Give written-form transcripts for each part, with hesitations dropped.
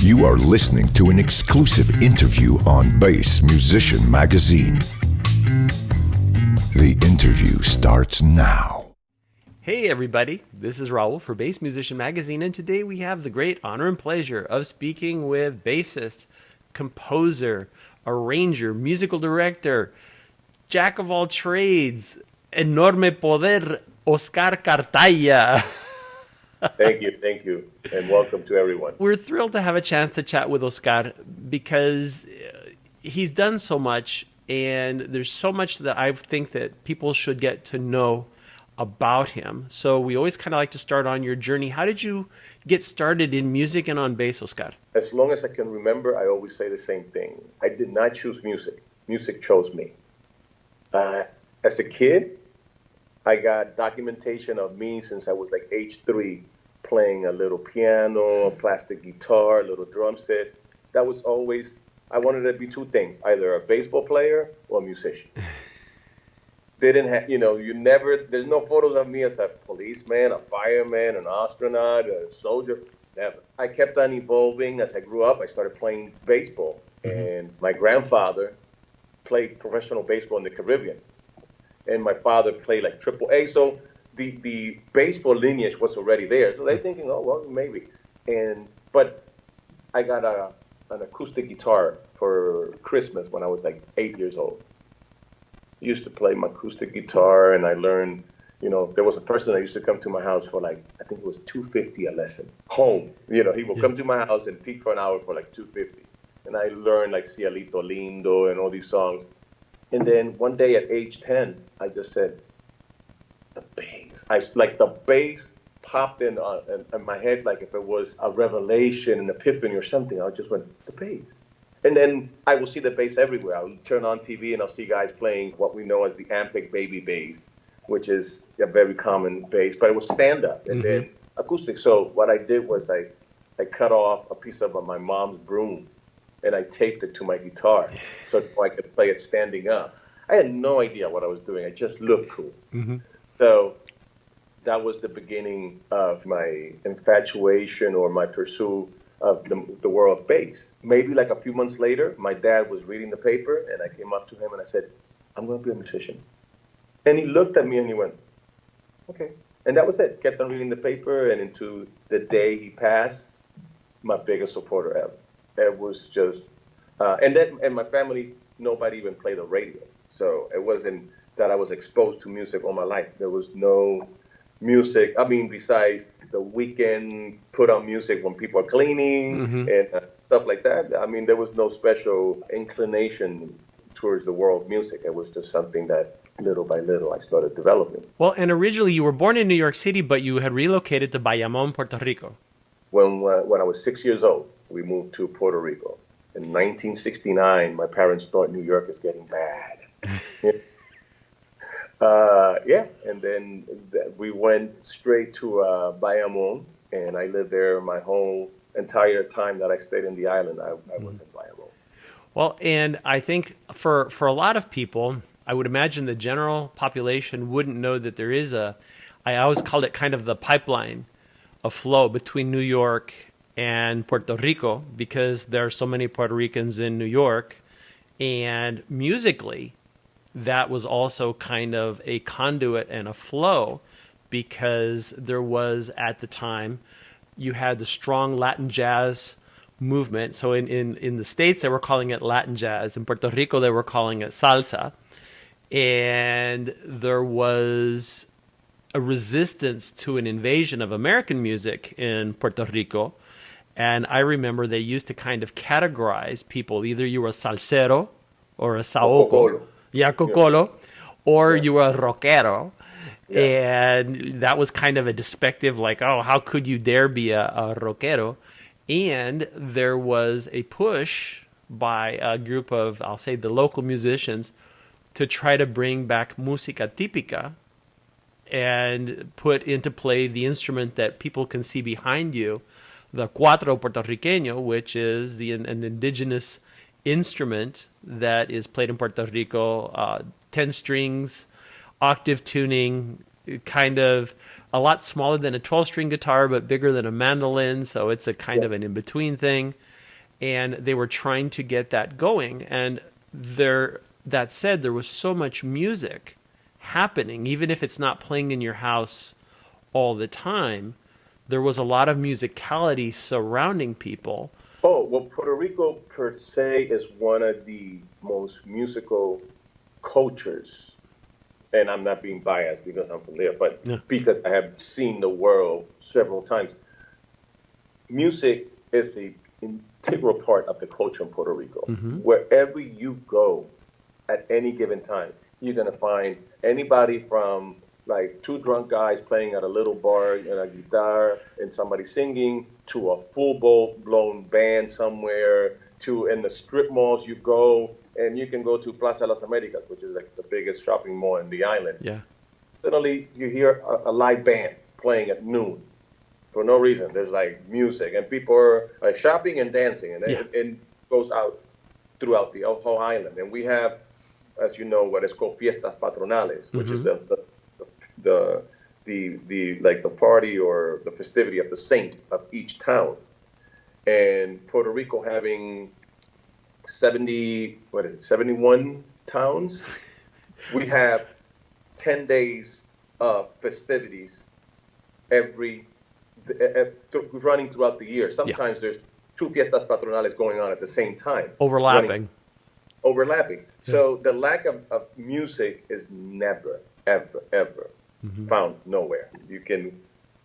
You are listening to an exclusive interview on Bass Musician Magazine. The interview starts now. Hey everybody, this is Raul for Bass Musician Magazine, and today we have the great honor and pleasure of speaking with bassist, composer, arranger, musical director, jack of all trades, enorme poder, Oskar Cartaya. Thank you, and welcome to everyone. We're thrilled to have a chance to chat with Oskar because he's done so much, and there's so much that I think that people should get to know about him. So we always kind of like to start on your journey. How did you get started in music and on bass, Oskar? As long as I can remember, I always say the same thing. I did not choose music. Music chose me. As a kid, I got documentation of me since I was like age 3, playing a little piano, a plastic guitar, a little drum set. That was always, I wanted to be 2 things, either a baseball player or a musician. Didn't have, there's no photos of me as a policeman, a fireman, an astronaut, a soldier, never. I kept on evolving. As I grew up, I started playing baseball. And my grandfather played professional baseball in the Caribbean. And my father played like AAA, so the baseball lineage was already there. So they're thinking, oh, well, maybe. But I got an acoustic guitar for Christmas when I was like 8 years old. I used to play my acoustic guitar, and I learned, there was a person that used to come to my house for like, I think it was $250 a lesson, home. He would come to my house and teach for an hour for like $250. And I learned like Cielito Lindo and all these songs. And then one day at age 10, I just said, the bass. The bass popped in my head like if it was a revelation, an epiphany or something. I just went, the bass. And then I will see the bass everywhere. I'll turn on TV and I'll see guys playing what we know as the Ampic baby bass, which is a very common bass, but it was stand-up and then acoustic. So what I did was I cut off a piece of my mom's broom and I taped it to my guitar so I could play it standing up. I had no idea what I was doing. I just looked cool. So that was the beginning of my infatuation or my pursuit of the world of bass. Maybe like a few months later, my dad was reading the paper and I came up to him and I said, I'm going to be a musician. And he looked at me and he went, okay. And that was it. Kept on reading the paper, and into the day he passed, my biggest supporter ever. It was just, and my family, nobody even played the radio. So it wasn't that I was exposed to music all my life. There was no music. I mean, besides the weekend put on music when people are cleaning and stuff like that. I mean, there was no special inclination towards the world of music. It was just something that little by little I started developing. Well, and originally you were born in New York City, but you had relocated to Bayamón, Puerto Rico. When I was 6 years old, we moved to Puerto Rico. In 1969, my parents thought New York is getting bad. And then we went straight to Bayamón, and I lived there my whole entire time that I stayed in the island. I was in Bayamón. Well, and I think for a lot of people, I would imagine the general population wouldn't know that there is I always called it kind of the pipeline of flow between New York and Puerto Rico, because there are so many Puerto Ricans in New York, and musically, that was also kind of a conduit and a flow, because there was, at the time, you had the strong Latin jazz movement. So in the States, they were calling it Latin jazz. In Puerto Rico, they were calling it salsa. And there was a resistance to an invasion of American music in Puerto Rico. And I remember they used to kind of categorize people. Either you were a salsero or a saoco. Cocolo, or you were a rockero. And that was kind of a despective, like, oh, how could you dare be a rockero? And there was a push by a group of, I'll say, the local musicians to try to bring back música típica and put into play the instrument that people can see behind you, the cuatro puertorriqueño, which is an indigenous instrument that is played in Puerto Rico, 10 strings, octave tuning, kind of a lot smaller than a 12-string guitar, but bigger than a mandolin. So it's a kind of an in-between thing. And they were trying to get that going. And that said, there was so much music happening, even if it's not playing in your house all the time. There was a lot of musicality surrounding people. Oh, well, Puerto Rico per se is one of the most musical cultures. And I'm not being biased because I'm from there, but because I have seen the world several times. Music is an integral part of the culture in Puerto Rico. Wherever you go at any given time, you're going to find anybody from like two drunk guys playing at a little bar and a guitar and somebody singing, to a full-blown band somewhere, to in the strip malls you go, and you can go to Plaza Las Americas, which is like the biggest shopping mall in the island. Yeah. Suddenly you hear a live band playing at noon for no reason. There's like music, and people are like shopping and dancing, and it goes out throughout the whole island. And we have, as you know, what is called fiestas patronales, which is the party or the festivity of the saint of each town. And Puerto Rico having 71 towns, we have 10 days of festivities running throughout the year. Sometimes there's two fiestas patronales going on at the same time. Overlapping. So the lack of music is never, ever, ever found nowhere. You can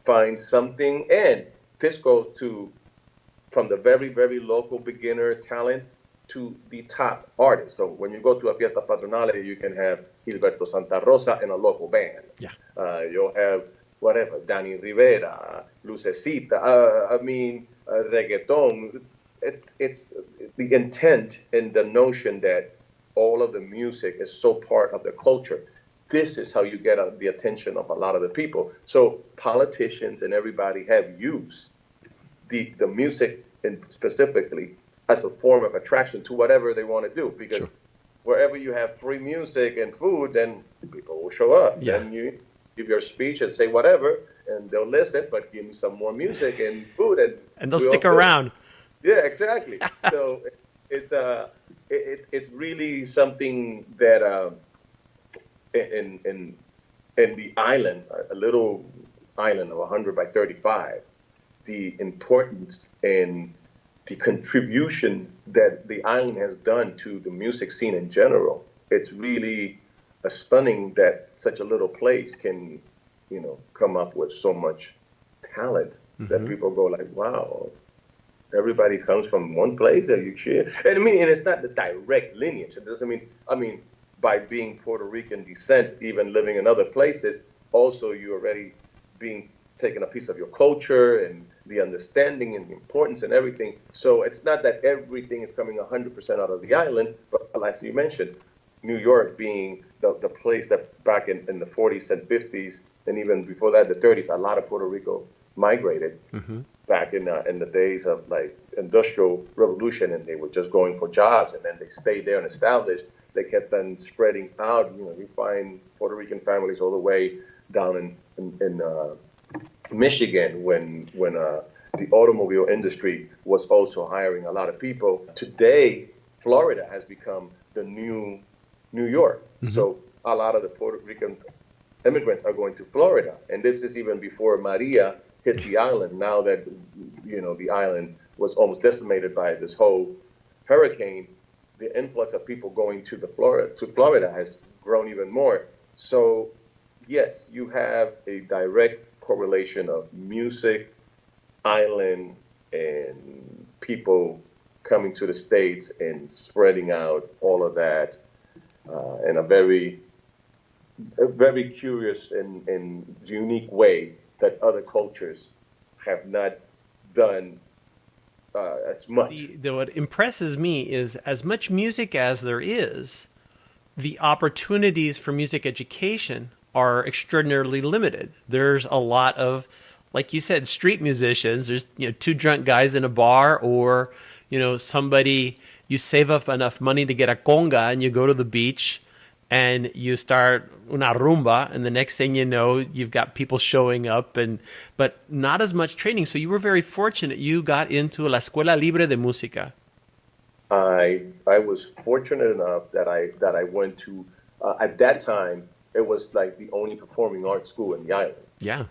find something, and this goes from the very, very local beginner talent to the top artists. So when you go to a fiesta patronale, you can have Gilberto Santa Rosa in a local band. You'll have whatever, Danny Rivera, Lucecita, reggaeton. It's the intent and the notion that all of the music is so part of the culture. This is how you get the attention of a lot of the people. So politicians and everybody have used the music specifically as a form of attraction to whatever they want to do. Because wherever you have free music and food, then people will show up. Then you give your speech and say whatever, and they'll listen, but give me some more music and food. And they'll stick around. Yeah, exactly. So it's really something that in the island, a little island of 100 by 35, the importance and the contribution that the island has done to the music scene in general, it's really stunning that such a little place can, come up with so much talent that people go like, wow. Everybody comes from one place. Are you sure? And and it's not the direct lineage. It doesn't mean, by being Puerto Rican descent, even living in other places, also you're already being taken a piece of your culture and the understanding and the importance and everything. So it's not that everything is coming 100% out of the island, but as you mentioned, New York being the place that back in the 40s and 50s, and even before that, the 30s, a lot of Puerto Rico migrated back in the days of like industrial revolution, and they were just going for jobs, and then they stayed there and established. They kept on spreading out. You find Puerto Rican families all the way down in Michigan when the automobile industry was also hiring a lot of people. Today, Florida has become the new New York. So a lot of the Puerto Rican immigrants are going to Florida, and this is even before Maria hit the island. Now that the island was almost decimated by this whole hurricane, the influx of people going to Florida has grown even more. So yes, you have a direct correlation of music, island, and people coming to the States and spreading out all of that in a very curious and unique way that other cultures have not done as much. What impresses me is, as much music as there is, the opportunities for music education are extraordinarily limited. There's a lot of, like you said, street musicians. There's two drunk guys in a bar, or somebody, you save up enough money to get a conga and you go to the beach and you start una rumba, and the next thing you know, you've got people showing up, but not as much training. So you were very fortunate. You got into La Escuela Libre de Música. I was fortunate enough that I went to at that time it was like the only performing arts school in the island. Yeah.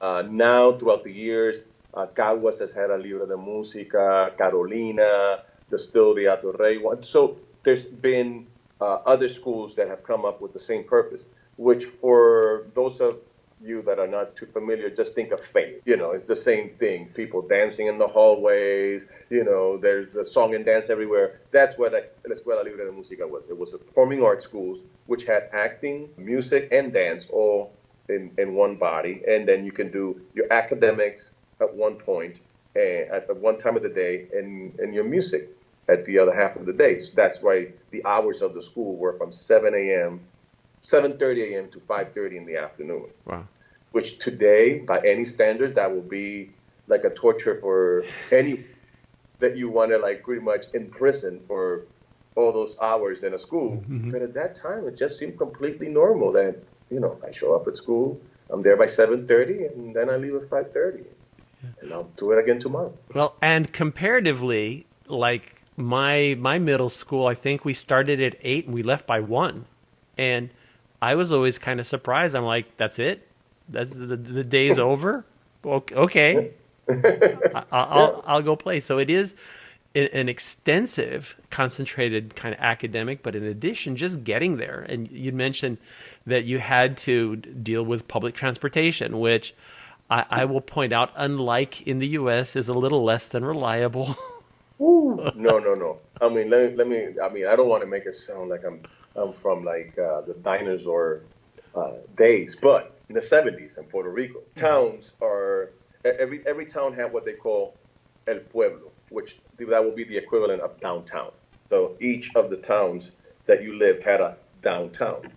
Now throughout the years, Caguas has had a Libre de Música, Carolina, there's still the Atorrey one. So there's been other schools that have come up with the same purpose, which for those of you that are not too familiar, just think of faith. You know, it's the same thing. People dancing in the hallways, you know, there's a song and dance everywhere. That's what La Escuela Libre de Música was. It was a performing arts schools which had acting, music, and dance all in one body. And then you can do your academics at one point, at one time of the day, and your music at the other half of the day. So that's why the hours of the school were from 7:30 a.m. to 5:30 in the afternoon. Wow. Which today, by any standard, that will be like a torture for any that you want to like pretty much imprison for all those hours in a school. Mm-hmm. But at that time, it just seemed completely normal that, you know, I show up at school, I'm there by 7:30, and then I leave at 5:30. And I'll do it again tomorrow. Well, and comparatively, like my middle school, I think we started at 8 and we left by 1. And I was always kind of surprised. I'm like, that's it? That's the day's over? Okay. I'll go play. So it is an extensive, concentrated kind of academic, but in addition, just getting there. And you mentioned that you had to deal with public transportation, which I will point out, unlike in the U.S., is a little less than reliable. No. I mean, I mean, I don't want to make it sound like I'm from like the dinosaur days, but in the 70s in Puerto Rico, towns are every town had what they call el pueblo, which that will be the equivalent of downtown. So each of the towns that you lived had a downtown.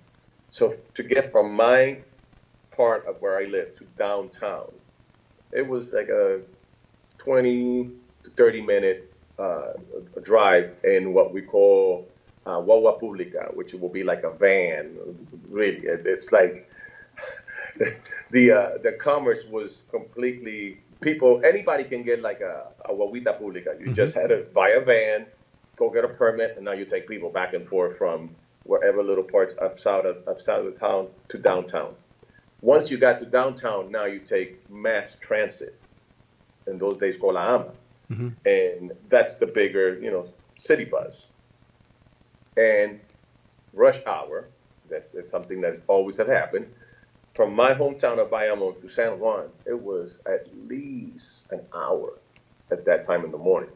So to get from my part of where I lived to downtown, it was like a 20 to 30-minute drive in what we call guagua pública, which will be like a van. Really, it's like the commerce was completely anybody can get like a guaguita pública. You just had to buy a van, go get a permit, and now you take people back and forth from wherever little parts outside of the town to downtown. Once you got to downtown, now you take mass transit. In those days, called la AMA. Mm-hmm. And that's the bigger, city bus. And rush hour, it's something that's always had happened. From my hometown of Bayamon to San Juan, it was at least an hour at that time in the morning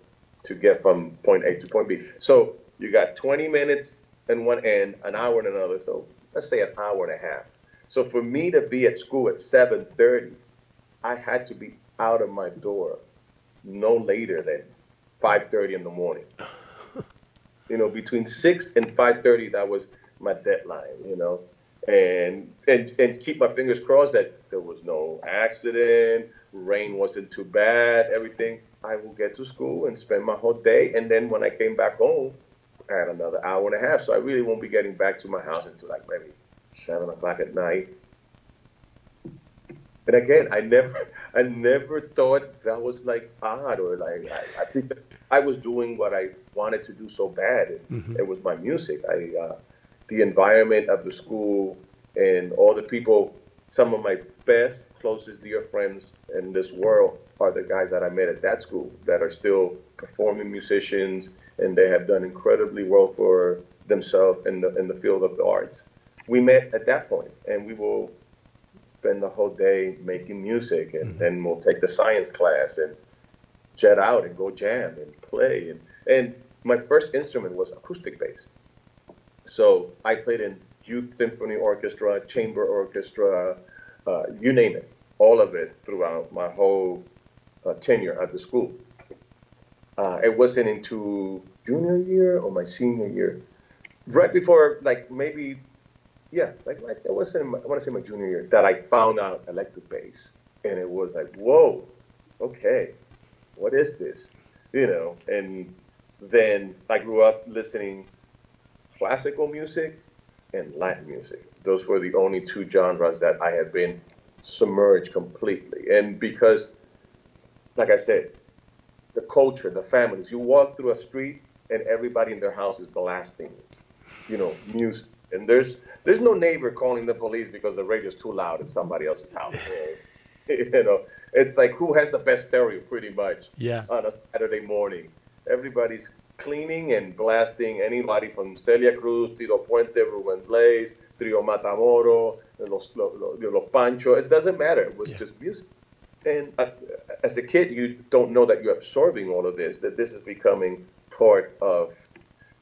to get from point A to point B. So you got 20 minutes in one end, an hour in another. So let's say an hour and a half. So for me to be at school at 7:30, I had to be out of my door no later than 5:30 in the morning. Between 6 and 5:30, that was my deadline, and keep my fingers crossed that there was no accident, rain wasn't too bad, everything. I will get to school and spend my whole day. And then when I came back home, I had another hour and a half. So I really won't be getting back to my house until like maybe 7 o'clock at night. And again, I never thought that was like odd or like I think that I was doing what I wanted to do so bad. It was my music. The environment of the school and all the people, some of my best, closest, dear friends in this world are the guys that I met at that school that are still performing musicians, and they have done incredibly well for themselves in the field of the arts. We met at that point, and we will spend the whole day making music, and then we'll take the science class and jet out and go jam and play. And my first instrument was acoustic bass. So I played in youth symphony orchestra, chamber orchestra, you name it, all of it throughout my whole tenure at the school. It wasn't into junior year or my senior year. Right before, like maybe, yeah, like it wasn't, I want to say my junior year, that I found out electric bass. And it was like, whoa, okay, what is this? And then I grew up listening classical music, and Latin music. Those were the only two genres that I had been submerged completely. And because, like I said, the culture, the families, you walk through a street and everybody in their house is blasting, music. And there's no neighbor calling the police because the radio's too loud in somebody else's house. It's like who has the best stereo, pretty much. Yeah. On a Saturday morning, everybody's cleaning and blasting anybody from Celia Cruz, Tito Puente, Ruben Blades, Trio Matamoro, Los Pancho. It doesn't matter. It was just music. And as a kid, you don't know that you're absorbing all of this, that this is becoming part of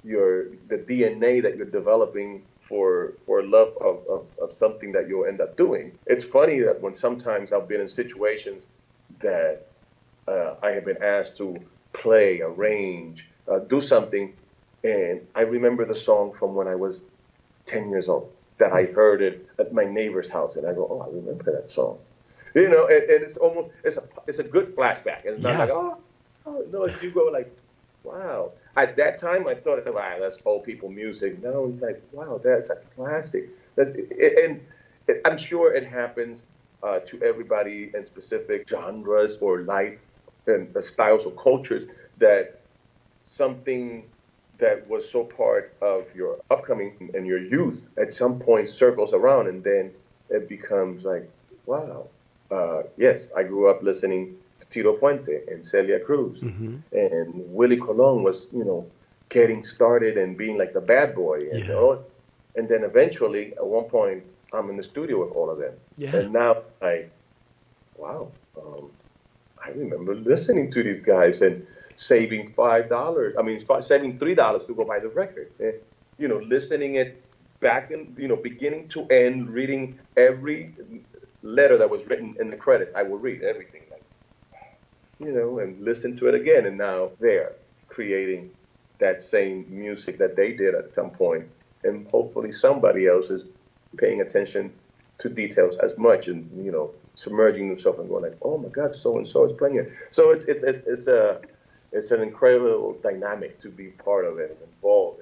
the DNA that you're developing for love of something that you'll end up doing. It's funny that when sometimes I've been in situations that I have been asked to play, arrange, do something, and I remember the song from when I was 10 years old, that I heard it at my neighbor's house, and I go, oh, I remember that song. And it's almost, it's a good flashback. It's not like, oh, no, you go like, wow. At that time, I thought, wow, that's old people music. Now it's like, wow, that's a classic. I'm sure it happens to everybody in specific genres or life and styles or cultures, that something that was so part of your upcoming and your youth at some point circles around, and then it becomes like, wow. Yes, I grew up listening to Tito Puente and Celia Cruz, and Willie Colon was, getting started and being like the bad boy, and then eventually at one point I'm in the studio with all of them, and now I remember listening to these guys and saving saving $3 to go buy the record, and listening it back in, beginning to end, reading every letter that was written in the credit. I will read everything, and listen to it again. And now they're creating that same music that they did at some point, and hopefully somebody else is paying attention to details as much, and submerging themselves and going like, oh my God, so and so is playing it. So it's an incredible dynamic to be part of it and involved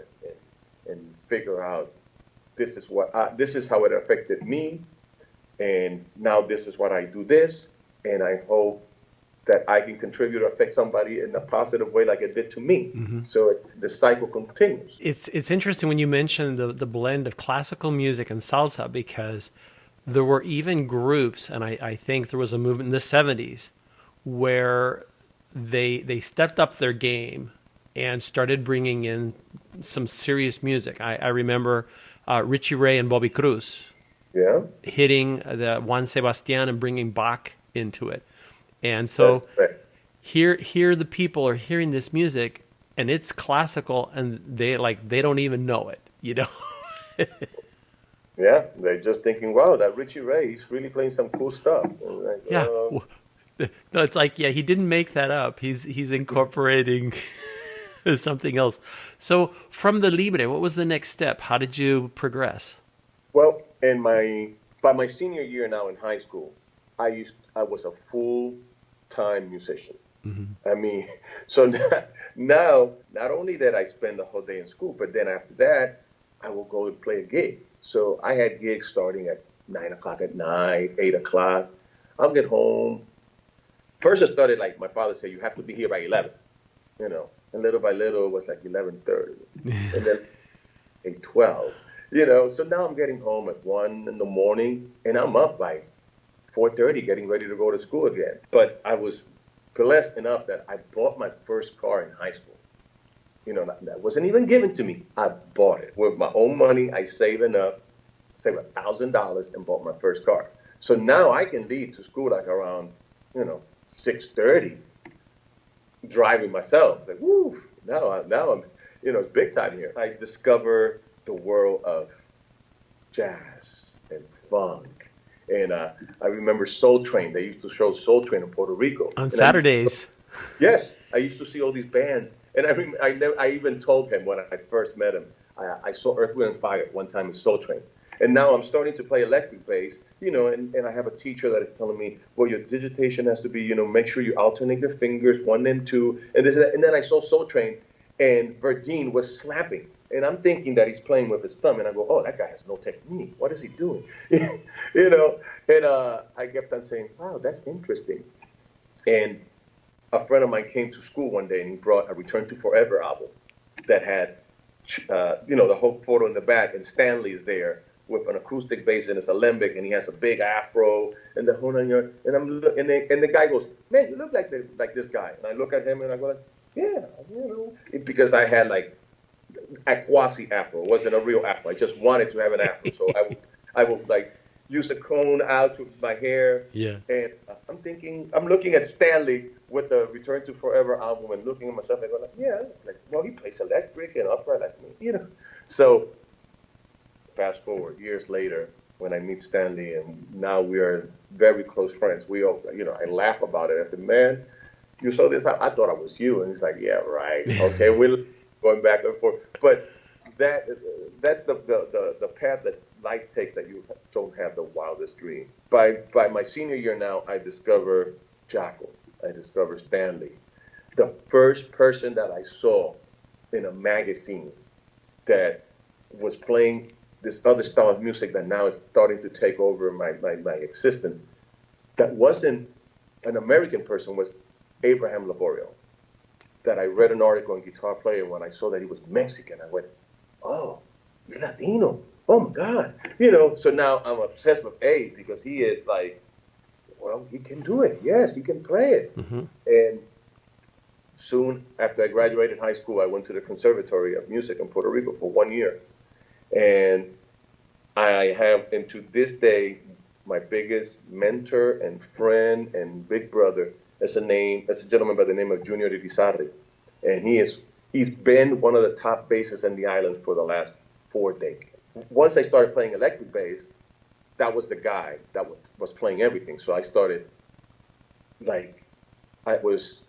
and figure out this is how it affected me. And now this is what I do this, and I hope that I can contribute or affect somebody in a positive way like it did to me. So the cycle continues. It's interesting when you mention the blend of classical music and salsa, because there were even groups, and I think there was a movement in the 70s where they stepped up their game and started bringing in some serious music. I remember Richie Ray and Bobby Cruz. Yeah, hitting the Juan Sebastian and bringing Bach into it. And so here the people are hearing this music, and it's classical, and they don't even know it, Yeah, they're just thinking, wow, that Richie Ray, he's really playing some cool stuff. Like, yeah. No, it's like, he didn't make that up. He's incorporating something else. So from the Libre, what was the next step? How did you progress? Well, by my senior year now in high school, I was a full-time musician. I mean, so now not only that I spend the whole day in school, but then after that, I will go and play a gig. So I had gigs starting at 9 o'clock at night, 8 o'clock. I'll get home. First it started like my father said, you have to be here by 11, and little by little it was like 11:30, and then 8:12. So now I'm getting home at 1 in the morning, and I'm up by 4:30 getting ready to go to school again. But I was blessed enough that I bought my first car in high school. That wasn't even given to me. I bought it with my own money. I saved $1,000 and bought my first car. So now I can leave to school like around, 6:30, driving myself. Like, woo, now I'm, it's big time here. I discover the world of jazz and funk. And I remember Soul Train. They used to show Soul Train in Puerto Rico. On Saturdays. Yes. I used to see all these bands. And I even told him when I first met him, I saw Earth, Wind & Fire one time in Soul Train. And now I'm starting to play electric bass, and I have a teacher that is telling me, well, your digitation has to be, make sure you alternate your fingers, 1 and 2. And then I saw Soul Train. and Verdine was slapping. And I'm thinking that he's playing with his thumb, and I go, "Oh, that guy has no technique. What is he doing?" you know. And I kept on saying, "Wow, that's interesting." And a friend of mine came to school one day, and he brought a Return to Forever album that had, the whole photo in the back, and Stanley is there with an acoustic bass and it's alembic, and he has a big afro and the whole nine yards. And and the guy goes, "Man, you look like this guy." And I look at him and I go like, "Yeah, because I had like a quasi afro. It wasn't a real afro. I just wanted to have an afro, so I would like use a cone out with my hair." Yeah. And I'm looking at Stanley with the Return to Forever album and looking at myself and going like, "Yeah, like, well, he plays electric and upright like me, So fast forward years later when I meet Stanley, and now we are very close friends. We all, I laugh about it. I said, "Man, you saw this? I thought I was you." And he's like, "Yeah, right. Okay, we're going back and forth." But that's the path that life takes, that you don't have the wildest dream. By my senior year now, I discover Jaco. I discover Stanley. The first person that I saw in a magazine that was playing this other style of music that now is starting to take over my existence, that wasn't an American person, was Abraham Laborio. That I read an article on Guitar Player when I saw that he was Mexican. I went, "Oh, you're Latino. Oh my God." So now I'm obsessed with A, because he is like, well, he can do it. Yes, he can play it. Mm-hmm. And soon after I graduated high school, I went to the Conservatory of Music in Puerto Rico for 1 year. And I have, and to this day, my biggest mentor and friend and big brother is a gentleman by the name of Junior Irizarry. And he's been one of the top bassists in the islands for the last 4 decades. Once I started playing electric bass, that was the guy that was playing everything. So I started, like, I was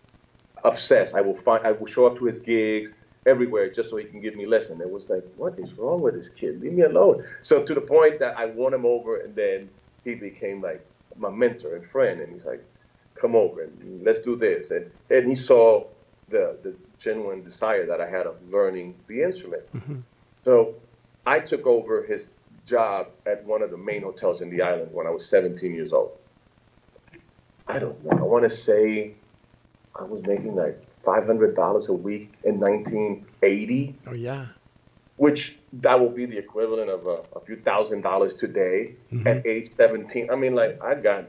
obsessed. I will show up to his gigs everywhere just so he can give me lessons. It was like, what is wrong with this kid? Leave me alone. So to the point that I won him over, and then he became like my mentor and friend. And he's like, "Come over and let's do this." And he saw the genuine desire that I had of learning the instrument. Mm-hmm. So I took over his job at one of the main hotels in the island when I was 17 years old. I don't know. I want to say I was making like $500 a week in 1980. Oh, yeah. Which that will be the equivalent of a few $1,000s today. Mm-hmm. At age 17. I mean, like, I got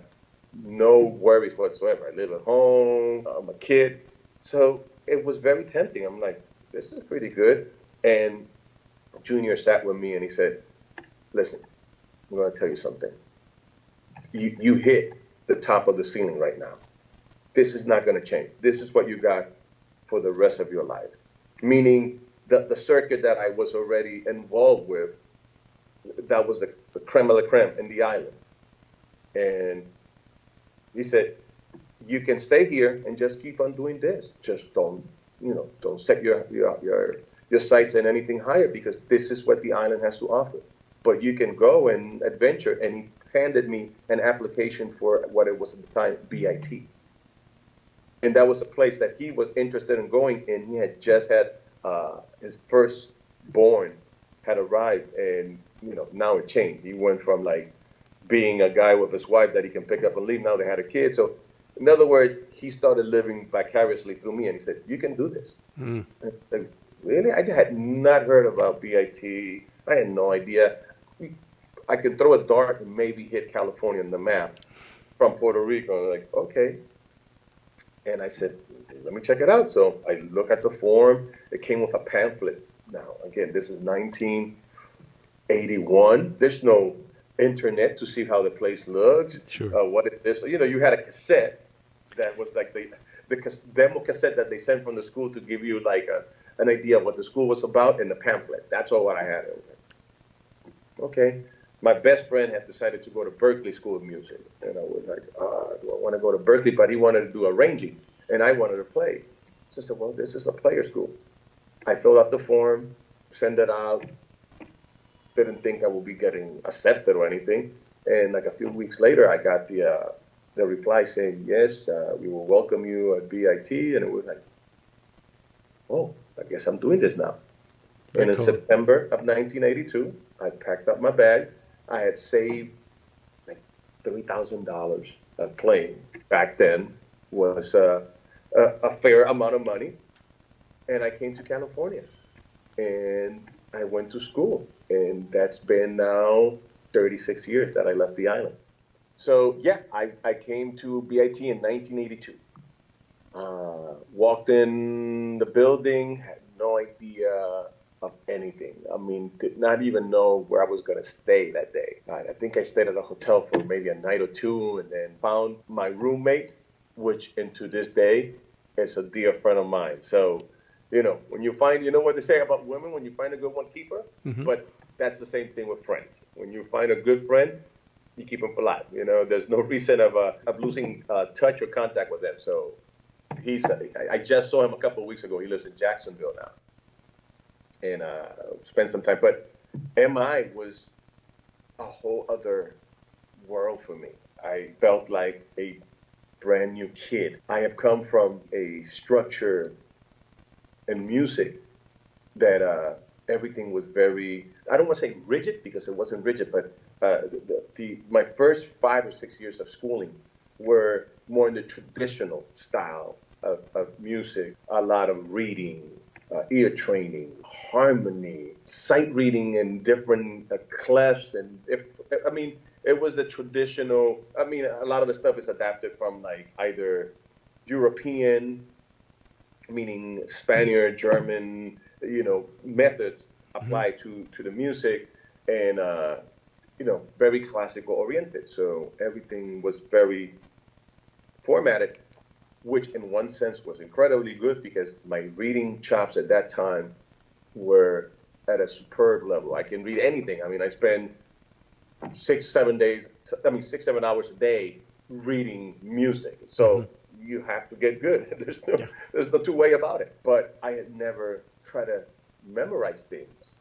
no worries whatsoever. I live at home. I'm a kid. So it was very tempting. I'm like, this is pretty good. And Junior sat with me and he said, "Listen, I'm going to tell you something. You hit the top of the ceiling right now. This is not going to change. This is what you got for the rest of your life." Meaning the circuit that I was already involved with, that was the creme of the creme in the island. And he said, "You can stay here and just keep on doing this. Just don't set your sights on anything higher, because this is what the island has to offer. But you can go and adventure." And he handed me an application for what it was at the time, BIT. And that was a place that he was interested in going in. He had just had his firstborn had arrived, and now it changed. He went from like being a guy with his wife that he can pick up and leave. Now they had a kid. So in other words, he started living vicariously through me, and he said, "You can do this." Mm. Like, really? I had not heard about BIT. I had no idea. I could throw a dart and maybe hit California on the map from Puerto Rico. I'm like, okay. And I said, "Let me check it out." So I look at the form. It came with a pamphlet. Now, again, this is 1981. There's no internet to see how the place looks. Sure. What is this? You had a cassette that was like the demo cassette that they sent from the school to give you like an idea of what the school was about, and the pamphlet. That's all what I had. Okay. My best friend had decided to go to Berkeley School of Music. And I was like, do I want to go to Berkeley? But he wanted to do arranging, and I wanted to play. So I said, well, this is a player school. I filled out the form, sent it out. Didn't think I would be getting accepted or anything. And like a few weeks later, I got the reply saying, "Yes, we will welcome you at BIT." And it was like, oh, like guess I'm doing this now. Very And in cool. September of 1982, I packed up my bag. I had saved like $3,000. Playing back then was a fair amount of money. And I came to California and I went to school. And that's been now 36 years that I left the island. So yeah, I came to BIT in 1982. Walked in the building, had no idea of anything. I mean, did not even know where I was going to stay that day. I think I stayed at a hotel for maybe a night or two and then found my roommate, which, and to this day, is a dear friend of mine. So, when you find, what they say about women, when you find a good one, keep her. But that's the same thing with friends. When you find a good friend, you keep them for life. There's no reason of losing touch or contact with them. So I just saw him a couple of weeks ago. He lives in Jacksonville now. And spent some time. But MI was a whole other world for me. I felt like a brand new kid. I have come from a structure in music that everything was very, I don't want to say rigid because it wasn't rigid, but my first 5 or 6 years of schooling were more in the traditional style of music, a lot of reading, ear training, harmony, sight reading in different clefs, and it was the traditional. A lot of the stuff is adapted from like either European, meaning Spaniard, German, methods applied to the music, and very classical oriented. So everything was very formatted, which in one sense was incredibly good because my reading chops at that time were at a superb level. I can read anything. I spend 6-7 hours a day reading music. So you have to get good. There's no two way about it. But I had never tried to memorize things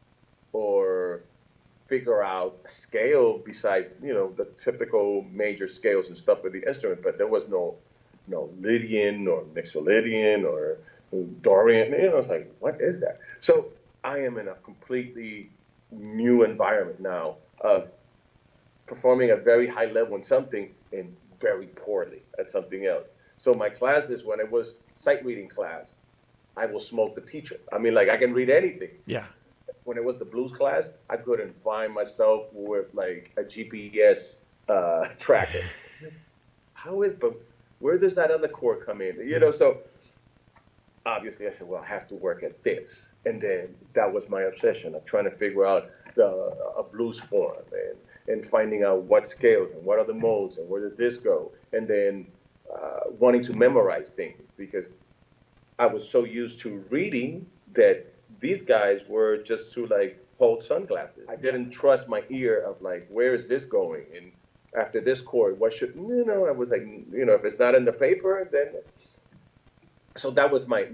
or figure out a scale besides, the typical major scales and stuff with the instrument. But there was no Lydian or Mixolydian or Dorian. It's like, what is that? So I am in a completely new environment now of performing at very high level in something and very poorly at something else. So my classes, when it was sight reading class, I will smoke the teacher. I can read anything. Yeah. When it was the blues class, I couldn't find myself with like a GPS tracker. But where does that other chord come in? So obviously I said, well, I have to work at this. And then that was my obsession of trying to figure out a blues form and finding out what scales and what are the modes and where does this go. And then wanting to memorize things because I was so used to reading that these guys were just to like hold sunglasses. I didn't trust my ear of like, where is this going? And after this chord, what should, I was like, if it's not in the paper, then. So that was my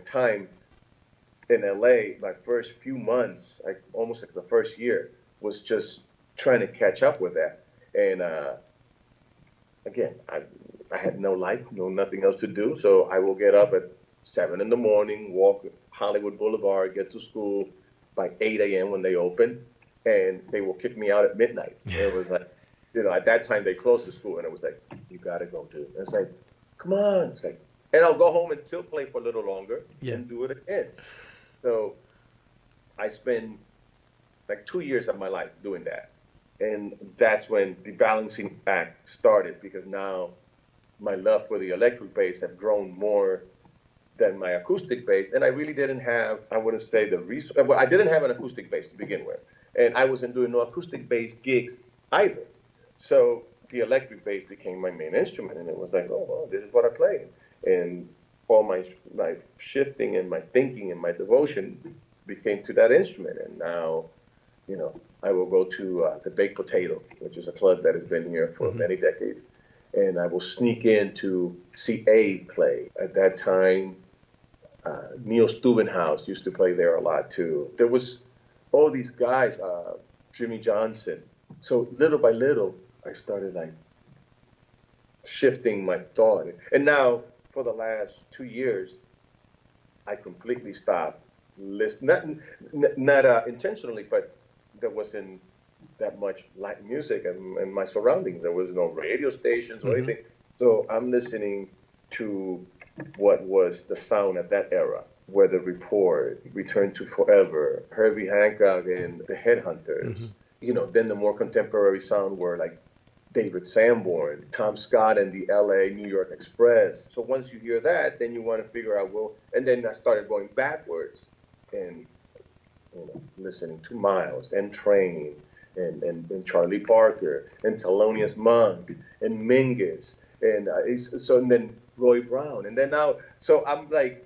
time in LA. My first few months, almost like the first year, was just trying to catch up with that. And again, I had no life, nothing else to do. So I will get up at 7 in the morning, walk Hollywood Boulevard, get to school by 8 a.m. when they open, and they will kick me out at midnight. It was like, at that time they closed the school, and it was like, you got to go, dude. And it's like, come on. It's like, and I'll go home and still play for a little longer and do it again. So I spent like 2 years of my life doing that. And that's when the balancing act started, because now my love for the electric bass had grown more than my acoustic bass. And I really didn't have, I wouldn't say the resource, well, I didn't have an acoustic bass to begin with. And I wasn't doing no acoustic bass gigs either. So the electric bass became my main instrument. And it was like, oh, well, this is what I play. And all my shifting and my thinking and my devotion became to that instrument. And now, I will go to the Baked Potato, which is a club that has been here for many decades. And I will sneak in to see A play. At that time, Neil Steubenhaus used to play there a lot too. There was all these guys, Jimmy Johnson. So little by little, I started like shifting my thought. And now, for the last 2 years, I completely stopped listen, not intentionally, but there wasn't that much live music in my surroundings. There was no radio stations or Mm-hmm. anything. So I'm listening to what was the sound at that era. Weather Report, Return to Forever, Herbie Hancock and the Headhunters. Mm-hmm. Then the more contemporary sound were like David Sanborn, Tom Scott and the LA New York Express. So once you hear that, then you want to figure out, well, and then I started going backwards and listening to Miles and Train and Charlie Parker and Thelonious Monk and Mingus and then Roy Brown and then now so I'm like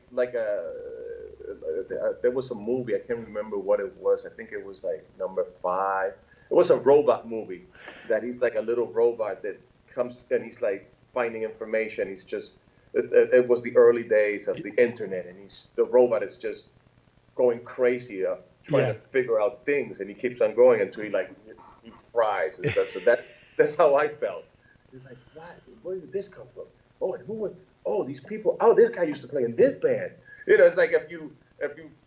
there was a movie, I can't remember what it was. I think it was like number 5. It was a robot movie that he's like a little robot that comes and he's like finding information. He's just it was the early days of the internet and the robot is just going crazy trying Yeah. to figure out things, and he keeps on going until he fries and stuff. So that's how I felt. It's like, what? Where did this come from? Oh, and who was? Oh, these people. Oh, this guy used to play in this band. It's like if you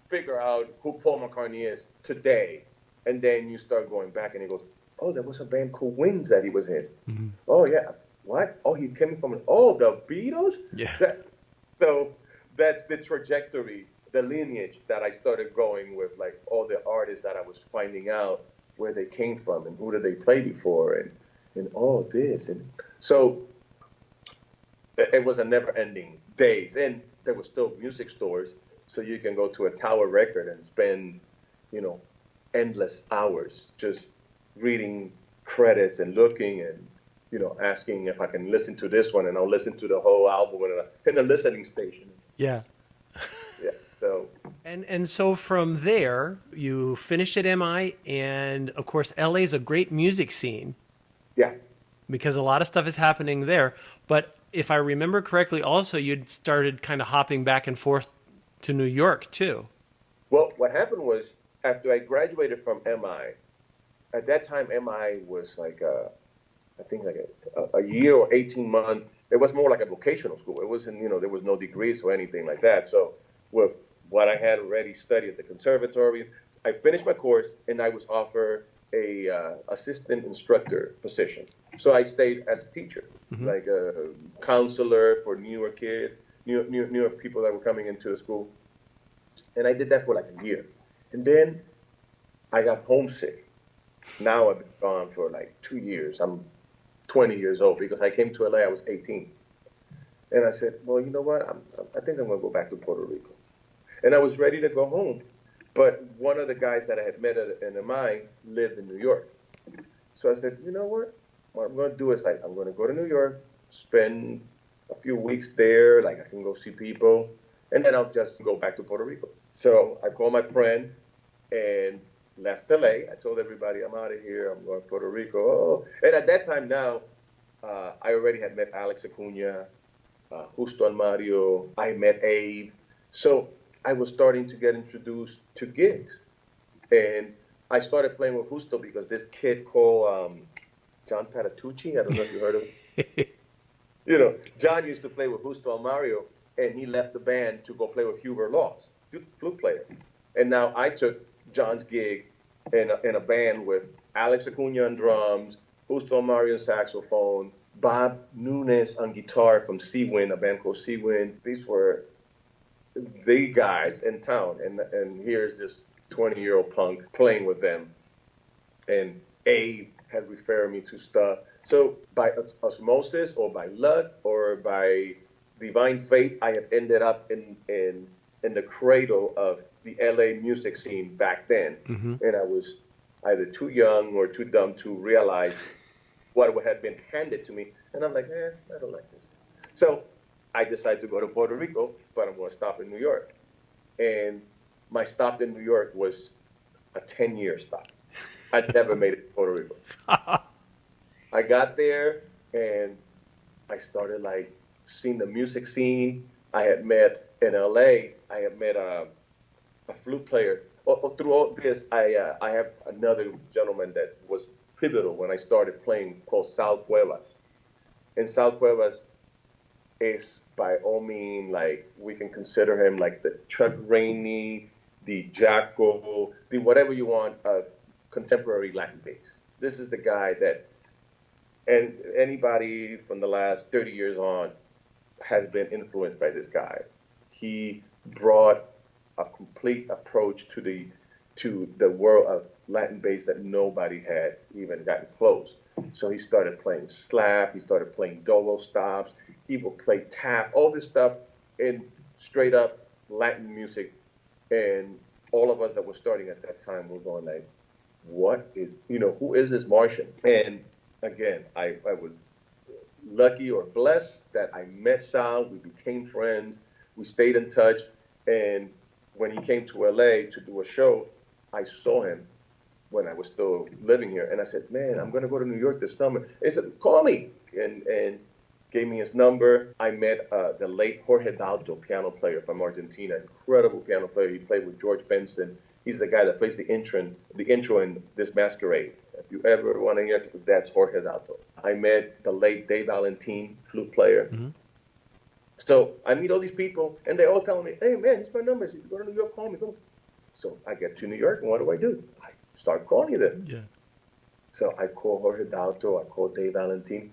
figure out who Paul McCartney is today, and then you start going back, and he goes, oh, there was a band called Wings that he was in. Mm-hmm. Oh yeah, what? Oh, he came from the Beatles. Yeah. So that's the trajectory, the lineage that I started going with, like all the artists that I was finding out where they came from and who did they play before and all this. And so it was a never-ending days. And there were still music stores, so you can go to a Tower Record and spend, endless hours just reading credits and looking and, asking if I can listen to this one, and I'll listen to the whole album in a listening station. Yeah. Yeah. So. And so from there, you finished at MI, and of course, LA is a great music scene. Yeah. Because a lot of stuff is happening there. But if I remember correctly, also you'd started kind of hopping back and forth to New York too. Well, what happened was after I graduated from MI, at that time MI was like I think like a year or 18 months. It was more like a vocational school. It wasn't, there was no degrees or anything like that. So with what I had already studied at the conservatory, I finished my course and I was offered a assistant instructor position. So I stayed as a teacher, like a counselor for newer kids, newer people that were coming into the school. And I did that for like a year. And then I got homesick. Now I've been gone for like 2 years. I'm 20 years old because I came to LA, I was 18. And I said, well, you know what? I think I'm going to go back to Puerto Rico. And I was ready to go home. But one of the guys that I had met at MI lived in New York. So I said, you know what? What I'm going to do is I'm going to go to New York, spend a few weeks there, like I can go see people, and then I'll just go back to Puerto Rico. So I called my friend and left LA. I told everybody, I'm out of here. I'm going to Puerto Rico. Oh. And at that time now, I already had met Alex Acuna, Justo Almario. I met Abe. So I was starting to get introduced to gigs. And I started playing with Justo because this kid called John Patitucci, I don't know if you heard of him. John used to play with Justo Almario, and he left the band to go play with Hubert Laws, flute player. And now I took John's gig in a band with Alex Acuna on drums, Justo Almario on saxophone, Bob Nunes on guitar from Seawind, a band called Seawind. These were the guys in town, and here's this 20-year-old punk playing with them. And Abe had referred me to stuff. So by osmosis or by luck or by divine fate, I have ended up in the cradle of the LA music scene back then. Mm-hmm. And I was either too young or too dumb to realize what had been handed to me. And I'm like, I don't like this. So I decided to go to Puerto Rico, but I'm going to stop in New York. And my stop in New York was a 10-year stop. I'd never made it to Puerto Rico. I got there and I started seeing the music scene. I had met in LA, I had met a flute player. Through all this, I have another gentleman that was pivotal when I started playing called Sal Cuevas. And Sal Cuevas is by all means, we can consider him like the Chuck Rainey the Jaco, the whatever you want of contemporary Latin bass. This is the guy that, and anybody from the last 30 years on has been influenced by this guy. He brought a complete approach to the world of Latin bass that nobody had even gotten close. So he started playing slap, he started playing dolo stops, he would play tap, all this stuff in straight up Latin music. And all of us that were starting at that time were going like, what is, who is this Martian? And again, I was lucky or blessed that I met Sal, we became friends, we stayed in touch, and when he came to LA to do a show, I saw him when I was still living here, and I said, man, I'm gonna go to New York this summer. He said, call me, and gave me his number. I met the late Jorge Dalto, piano player from Argentina, incredible piano player. He played with George Benson. He's the guy that plays the intro in This Masquerade. If you ever want to hear, that's Jorge Dalto. I met the late Dave Valentin, flute player. Mm-hmm. So I meet all these people, and they all tell me, hey, man, it's my number. If you go to New York, call me. Go. So I get to New York, and what do? I start calling them. Yeah. So I call Jorge Dalto, I call Dave Valentin.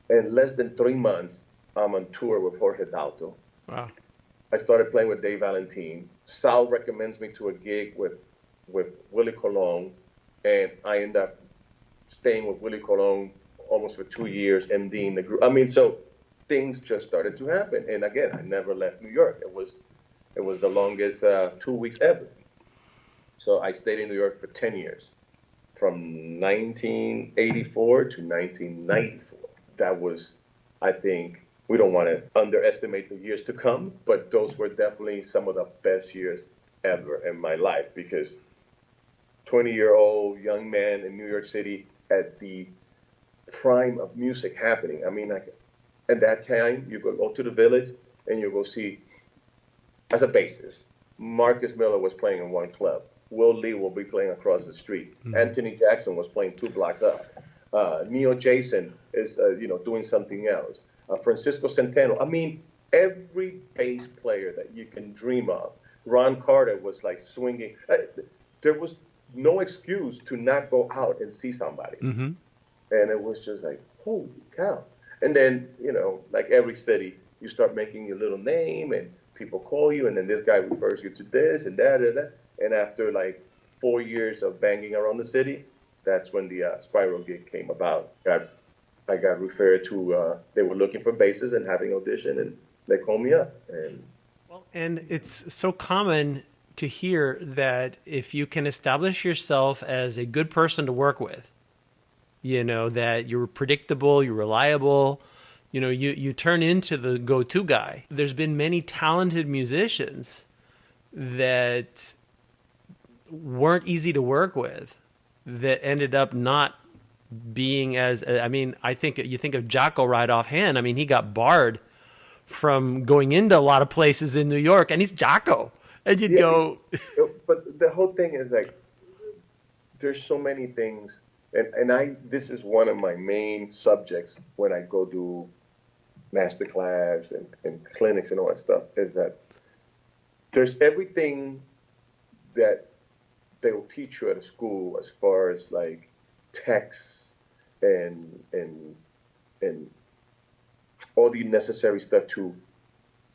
In less than 3 months, I'm on tour with Jorge Dalto. Wow. I started playing with Dave Valentin. Sal recommends me to a gig with Willie Colon, and I end up staying with Willie Colon almost for 2 years, MDing the group. I mean, so things just started to happen. And again, I never left New York. It was the longest 2 weeks ever. So I stayed in New York for 10 years, from 1984 to 1994. That was, I think, we don't want to underestimate the years to come, but those were definitely some of the best years ever in my life, because 20-year-old young man in New York City at the prime of music happening. I mean, like, at that time, you go to the Village and you go see, as a bassist, Marcus Miller was playing in one club. Will Lee will be playing across the street. Mm-hmm. Anthony Jackson was playing 2 blocks up. Neo Jason is, doing something else. Francisco Centeno. I mean, every bass player that you can dream of. Ron Carter was like swinging. There was no excuse to not go out and see somebody. Mm-hmm. And it was just like, holy cow. And then, like every city, you start making your little name and people call you, and then this guy refers you to this and that and that. And after like 4 years of banging around the city, that's when the Spiral gig came about. I got referred to, they were looking for bassists and having audition, and they called me up. And it's so common to hear that if you can establish yourself as a good person to work with, that you're predictable, you're reliable, you turn into the go-to guy. There's been many talented musicians that weren't easy to work with that ended up not being as, I think you think of Jaco right offhand. I mean, he got barred from going into a lot of places in New York, and he's Jaco. And you'd go... But the whole thing is like, there's so many things, and this is one of my main subjects when I go do masterclass and clinics and all that stuff, is that there's everything that they will teach you at a school as far as like texts and all the necessary stuff to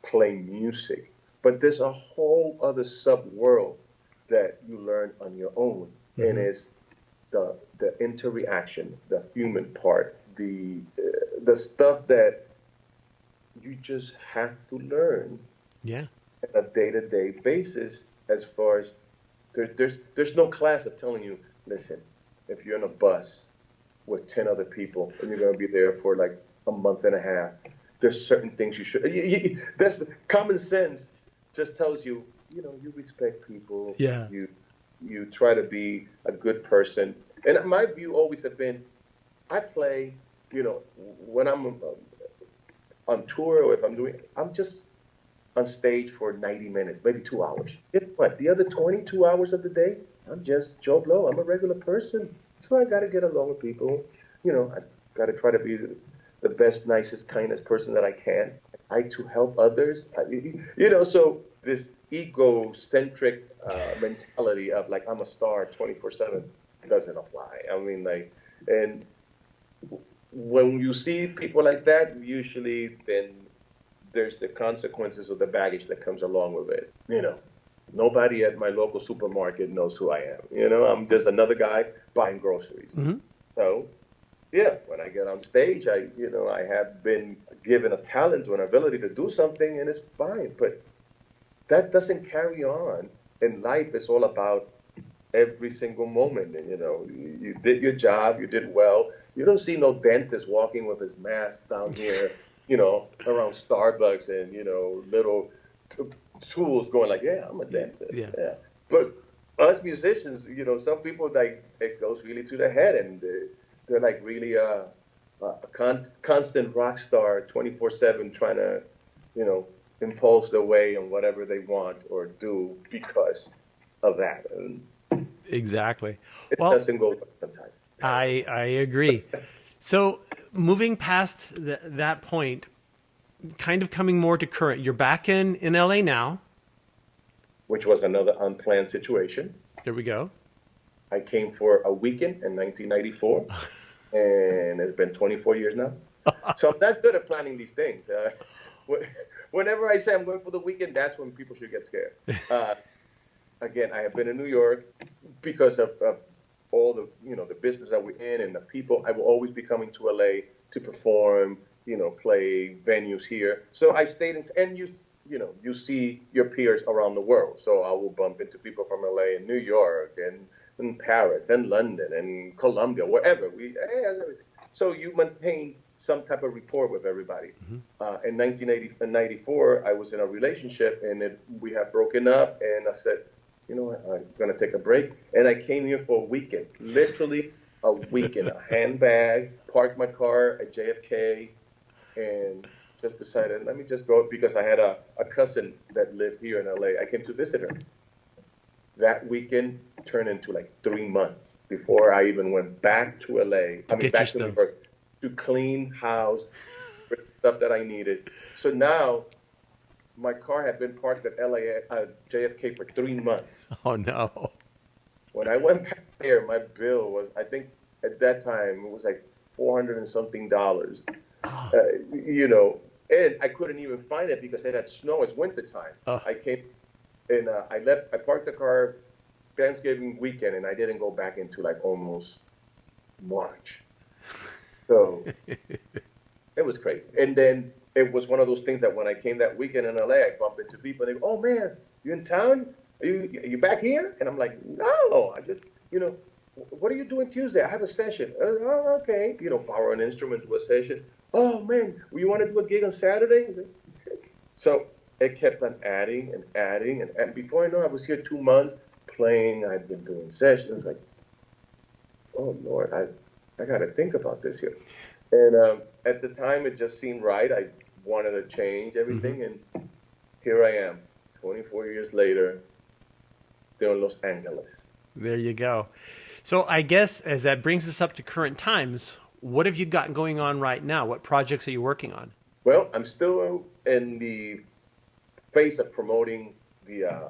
play music. But there's a whole other sub-world that you learn on your own. Mm-hmm. And it's the interaction, the human part, the stuff that you just have to learn on a day-to-day basis. As far as there's no class of telling you, listen, if you're in a bus with 10 other people and you're going to be there for like a month and a half, there's certain things you should. That's the common sense. Just tells you, you respect people. Yeah. You try to be a good person. And my view always have been, I play, when I'm on tour or if I'm just on stage for 90 minutes, maybe 2 hours. Guess what? The other 22 hours of the day, I'm just Joe Blow. I'm a regular person. So I got to get along with people. I got to try to be the best, nicest, kindest person that I can. I to help others. So this egocentric mentality of like I'm a star 24/7 doesn't apply. I mean, like, and when you see people like that, usually then there's the consequences of the baggage that comes along with it. You know, nobody at my local supermarket knows who I am. You know, I'm just another guy buying groceries. Mm-hmm. So, yeah, when I get on stage, I have been given a talent or an ability to do something, and it's fine. But that doesn't carry on. And life is all about every single moment. And, you did your job, you did well. You don't see no dentist walking with his mask down here, around Starbucks and, little tools going like, yeah, I'm a dentist. Yeah. But us musicians, some people, like, it goes really to the head, and they're like really a constant rock star 24/7 trying to, impulse their way on whatever they want or do because of that. And exactly. It doesn't go sometimes. I agree. So moving past that point, kind of coming more to current, you're back in LA now. Which was another unplanned situation. There we go. I came for a weekend in 1994, and it's been 24 years now. So I'm not good at planning these things. Whenever I say I'm going for the weekend, that's when people should get scared. Again, I have been in New York because of all the the business that we're in and the people. I will always be coming to LA to perform, play venues here. So I stayed in, and you see your peers around the world. So I will bump into people from LA and New York and in Paris and London and Colombia, wherever so you maintain some type of rapport with everybody. Mm-hmm. In 1994, I was in a relationship, and we had broken up, and I said, you know what, I'm going to take a break. And I came here for a weekend, literally a weekend, a handbag, parked my car at JFK, and just decided, let me just go, because I had a cousin that lived here in LA. I came to visit her. That weekend turned into like 3 months before I even went back to LA. Back to New York to clean house, stuff that I needed. So now my car had been parked at JFK for 3 months. Oh no! When I went back there, my bill was, I think at that time it was like $400 and something. And I couldn't even find it because it had snow. It's wintertime. I came. And I parked the car Thanksgiving weekend, and I didn't go back into like almost March. So it was crazy. And then it was one of those things that when I came that weekend in LA, I bumped into people, and they go, oh man, you in town? Are you back here? And I'm like, no, I just, what are you doing Tuesday? I have a session. Oh, okay. Borrow an instrument to a session. Oh man, you want to do a gig on Saturday? So it kept on adding and adding, and before I know, I was here 2 months playing. I'd been doing sessions. Like, oh Lord, I got to think about this here. And at the time, it just seemed right. I wanted to change everything, mm-hmm. and here I am, 24 years later, still in Los Angeles. There you go. So I guess as that brings us up to current times, what have you got going on right now? What projects are you working on? Well, I'm still in the phase of promoting the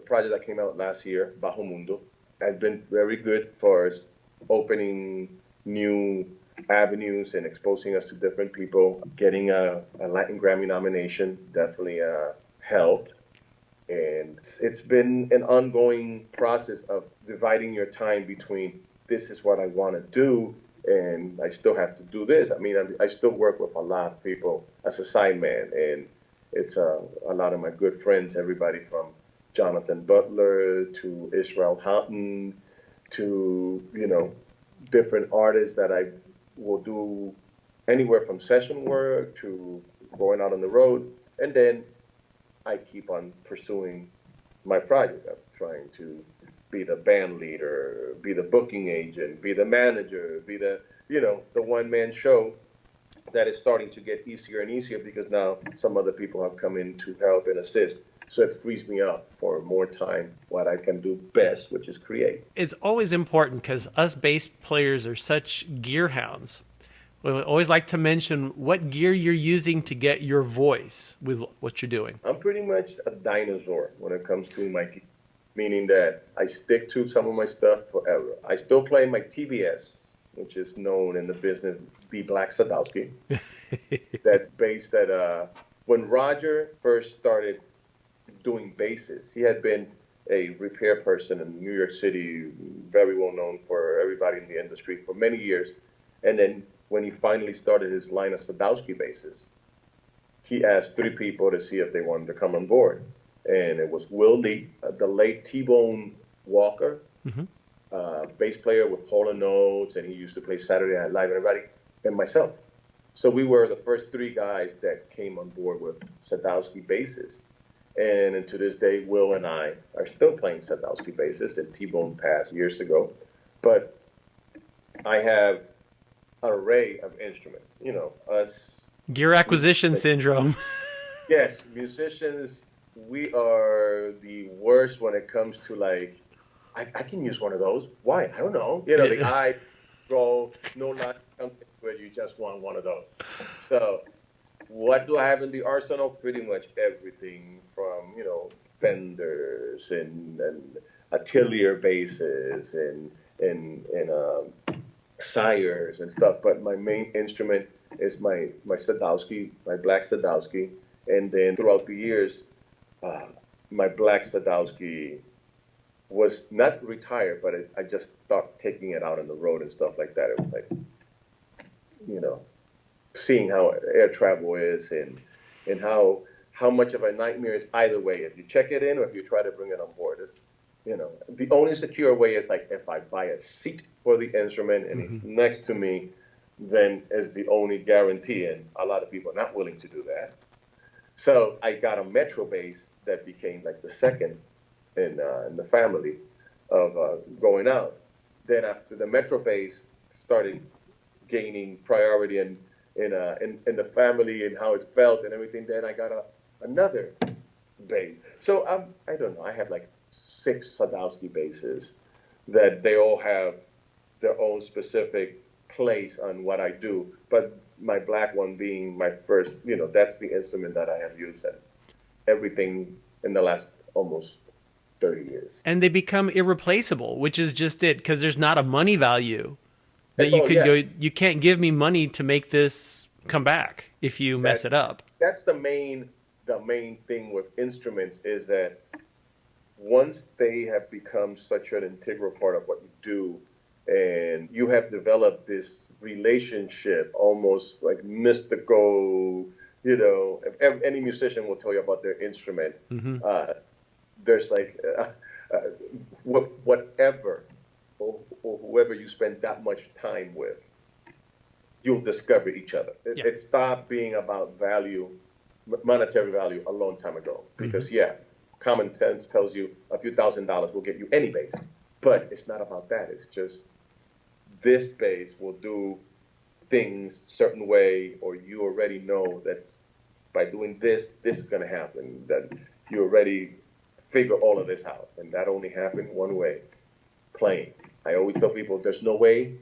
project that came out last year, Bajo Mundo. Has been very good for us, opening new avenues and exposing us to different people. Getting a Latin Grammy nomination definitely helped. And it's been an ongoing process of dividing your time between this is what I want to do, and I still have to do this. I mean, I still work with a lot of people as a sideman, and it's a lot of my good friends, everybody from Jonathan Butler to Israel Houghton to, different artists that I will do anywhere from session work to going out on the road. And then I keep on pursuing my project. I'm trying to be the band leader, be the booking agent, be the manager, be the one-man show that is starting to get easier and easier because now some other people have come in to help and assist. So it frees me up for more time, what I can do best, which is create. It's always important because us bass players are such gear hounds. Well, I always like to mention what gear you're using to get your voice with what you're doing. I'm pretty much a dinosaur when it comes to my key, meaning that I stick to some of my stuff forever. I still play my TBS, which is known in the business, the Black Sadowski. That bass that when Roger first started doing basses, he had been a repair person in New York City, very well known for everybody in the industry for many years. And then when he finally started his line of Sadowski basses, he asked 3 people to see if they wanted to come on board. And it was Will Lee, the late T-Bone Walker, bass player with Hall & Oates, and he used to play Saturday Night Live and everybody, and myself. So we were the first 3 guys that came on board with Sadowski basses. And to this day, Will and I are still playing Sadowski basses, and T-Bone passed years ago. But I have an array of instruments, you know, us. Gear acquisition syndrome. Yes, musicians, we are the worst when it comes to like, I can use one of those. Why? I don't know. You know, the eye roll, no not something where you just want one of those. So what do I have in the arsenal? Pretty much everything from, you know, Fenders and Atelier basses and Sires and stuff. But my main instrument is my Sadowski, my Black Sadowski. And then throughout the years, my Black Sadowski was not retired, but I just stopped taking it out on the road and stuff like that. It was like, you know, seeing how air travel is and how much of a nightmare is either way. If you check it in or if you try to bring it on board, it's, you know, the only secure way is like if I buy a seat for the instrument and it's next to me, then is the only guarantee. And a lot of people are not willing to do that. So I got a Metro bass that became like the second in the family of going out. Then after the Metro bass started gaining priority in the family and how it felt and everything, then I got another bass. So I don't know. I have like 6 Sadowski basses that they all have their own specific place on what I do. But my black one being my first, you know, that's the instrument that I have used and everything in the last almost 30 years. And they become irreplaceable, which is just it, because there's not a money value that you could go, you can't give me money to make this come back if you mess it up. That's the main thing with instruments is that once they have become such an integral part of what you do, and you have developed this relationship, almost like mystical, you know, if any musician will tell you about their instrument, there's like whatever or whoever you spend that much time with, you'll discover each other. It stopped being about value, monetary value, a long time ago. Because, common sense tells you a few $1,000s will get you any bass. But it's not about that. It's just this bass will do things certain way, or you already know that by doing this, this is going to happen. That you already figure all of this out. And that only happened one way, playing. I always tell people there's no other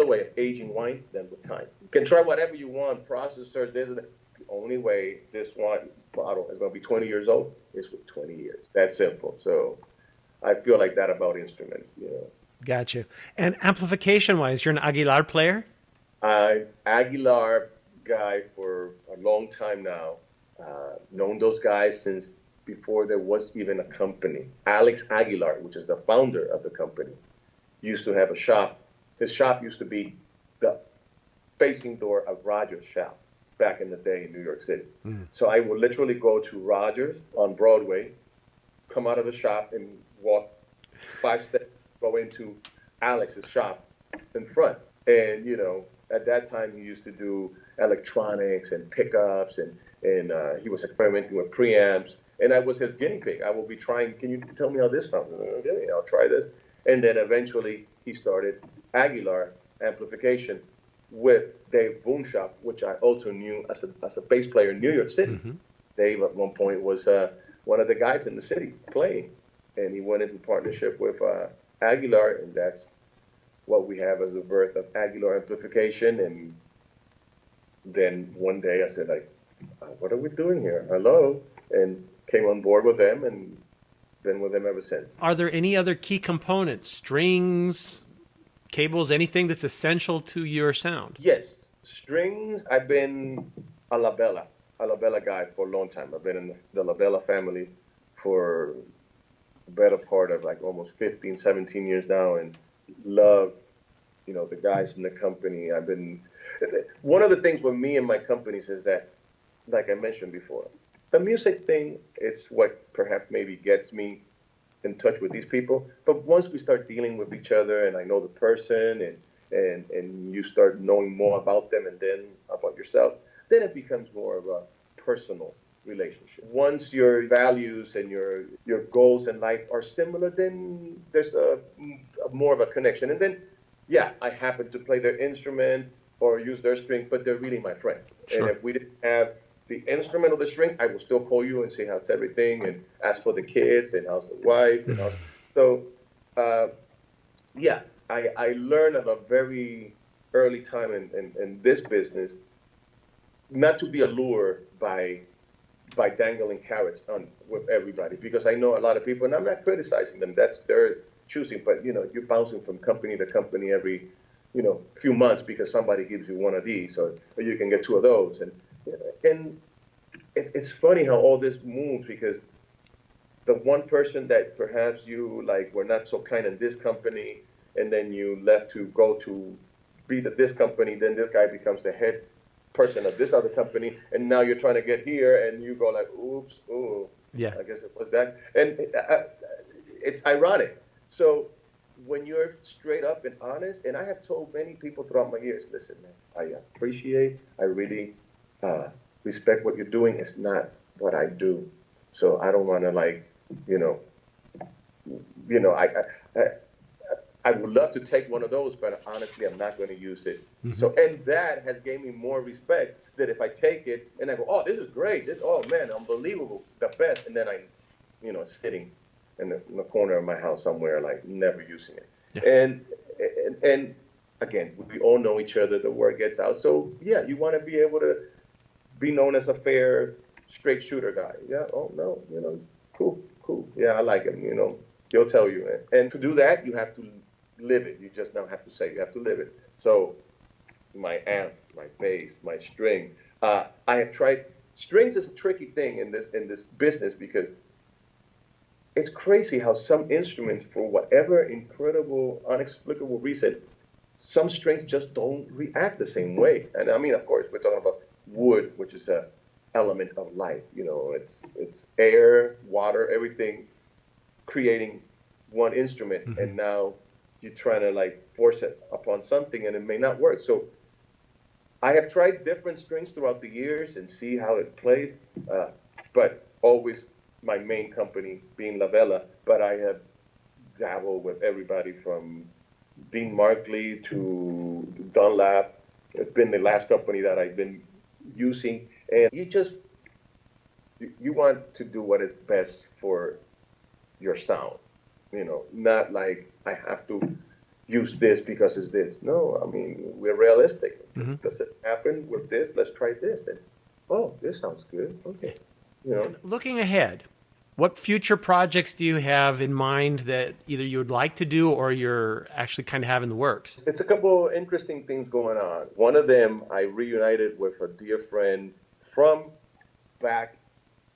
way of aging wine than with time. You can try whatever you want, processors, this and that. The only way this wine bottle is going to be 20 years old is with 20 years. That's simple. So I feel like that about instruments, you know. Gotcha. And amplification-wise, you're an Aguilar player? Aguilar guy for a long time now. Known those guys since before there was even a company. Alex Aguilar, which is the founder of the company, used to have a shop. His shop used to be the facing door of Rogers' shop back in the day in New York City. So I would literally go to Rogers on Broadway, come out of the shop and walk 5 steps, go into Alex's shop in front. And, you know, at that time he used to do electronics and pickups and he was experimenting with preamps. And I was his guinea pig. I will be trying, can you tell me how this sounds? Okay, I'll try this. And then eventually he started Aguilar Amplification with Dave Boomshop, which I also knew as a bass player in New York City. Dave at one point was one of the guys in the city playing. And he went into partnership with Aguilar, and that's what we have as the birth of Aguilar amplification. And then one day I said, like, what are we doing here? Hello? And came on board with them and been with them ever since. Are there any other key components, strings, cables, anything that's essential to your sound? Yes, strings. I've been a La Bella guy for a long time. I've been in the La Bella family for the better part of like almost 15, 17 years now, and love, the guys in the company. One of the things with me and my companies is that, like I mentioned before, the music thing, it's what perhaps maybe gets me in touch with these people. But once we start dealing with each other and I know the person and you start knowing more about them and then about yourself, then it becomes more of a personal relationship. Once your values and your goals in life are similar, then there's a more of a connection. And then, yeah, I happen to play their instrument or use their string, but they're really my friends. Sure. And if we didn't have the instrument or the strings, I will still call you and say how's everything and ask for the kids and how's the wife. And so, yeah, I learned at a very early time in this business not to be allured by dangling carrots with everybody, because I know a lot of people, and I'm not criticizing them, that's their choosing, but you're bouncing from company to company every few months because somebody gives you one of these, or you can get two of those, and it's funny how all this moves, because the one person that perhaps you like were not so kind in this company, and then you left to go to be this company, then this guy becomes the head person of this other company, and now you're trying to get here, and you go like, oops, oh, yeah, I guess it was that, and it's ironic. So when you're straight up and honest, and I have told many people throughout my years, listen, man, I really respect what you're doing. It's not what I do, so I don't want to I would love to take one of those, but honestly, I'm not going to use it. Mm-hmm. So, and that has gave me more respect that if I take it and I go, oh, this is great. Oh, man, unbelievable, the best. And then I'm, sitting in the corner of my house somewhere, like never using it. Yeah. And again, we all know each other. The word gets out. So, yeah, you want to be able to be known as a fair, straight shooter guy. Yeah, oh, no, cool. Yeah, I like him, he'll tell you. And to do that, you have to live it. You just don't have to say, you have to live it. So my amp, my bass, my string, I have tried. Strings is a tricky thing in this business, because it's crazy how some instruments, for whatever incredible, inexplicable reason, some strings just don't react the same way. And I mean, of course, we're talking about wood, which is a element of life. It's air, water, everything creating one instrument. Mm-hmm. And now you're trying to force it upon something, and it may not work. So I have tried different strings throughout the years and see how it plays, but always my main company being La Bella. But I have dabbled with everybody from Dean Markley to Dunlap. It's been the last company that I've been using, and you want to do what is best for your sound. Not like I have to use this because it's this. No, I mean, we're realistic. Mm-hmm. Does it happen with this? Let's try this. And, oh, this sounds good. Okay. Looking ahead, what future projects do you have in mind that either you would like to do or you're actually kind of having the works? It's a couple of interesting things going on. One of them, I reunited with a dear friend from back